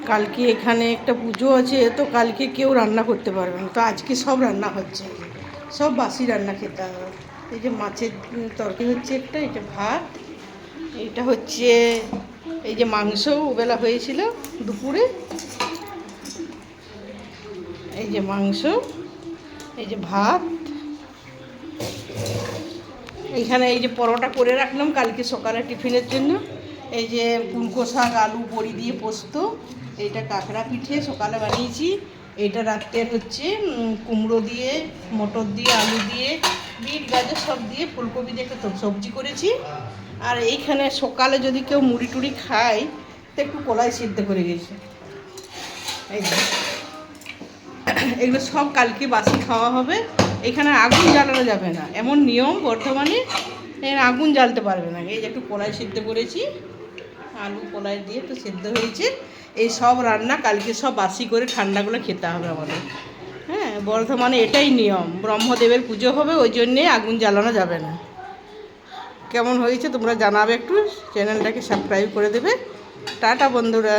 কালকে এখানে একটা পুজো আছে, তো কালকে কেউ রান্না করতে পারবে না, তো আজকে সব রান্না হচ্ছে, সব বাসি রান্না খেতে হবে। এই যে মাছের তরকারি হচ্ছে একটা, এটা ভাত, এইটা হচ্ছে এই যে মাংস ওবেলা হয়েছিল দুপুরে, এই যে মাংস, এই যে ভাত, এইখানে এই যে পরোটা করে রাখলাম কালকে সকালে টিফিনের জন্য, এই যে কুলকো শাক আলু বড়ি দিয়ে পোস্ত, এইটা কাঁকড়া পিঠে সকালে বানিয়েছি, এইটা রাত্রের হচ্ছে কুমড়ো দিয়ে মটর দিয়ে আলু দিয়ে বিট গাজর সব দিয়ে ফুলকপি দিয়ে একটা সবজি করেছি। আর এইখানে সকালে যদি কেউ মুড়ি টুড়ি খায় তো একটু কলাই সিদ্ধ করে গেছে। এই যে এগুলো সব কালকে বাসি খাওয়া হবে। এখানে আগুন জ্বালানো যাবে না, এমন নিয়ম বর্ধমানে, আগুন জ্বালতে পারবে না। এই যে একটু কলাই সিদ্ধ করেছি, আলু কলাই দিয়ে একটু সিদ্ধ হয়েছে। এই সব রান্না কালকে সব বাসি করে ঠান্ডাগুলো খেতে হবে আমাদের। হ্যাঁ, বর্ধমানে এটাই নিয়ম, ব্রহ্মদেবের পুজো হবে, ওই জন্যে আগুন জ্বালানো যাবে না। কেমন হয়েছে তোমরা জানাবে, একটু চ্যানেলটাকে সাবস্ক্রাইব করে দেবে। টাটা বন্ধুরা।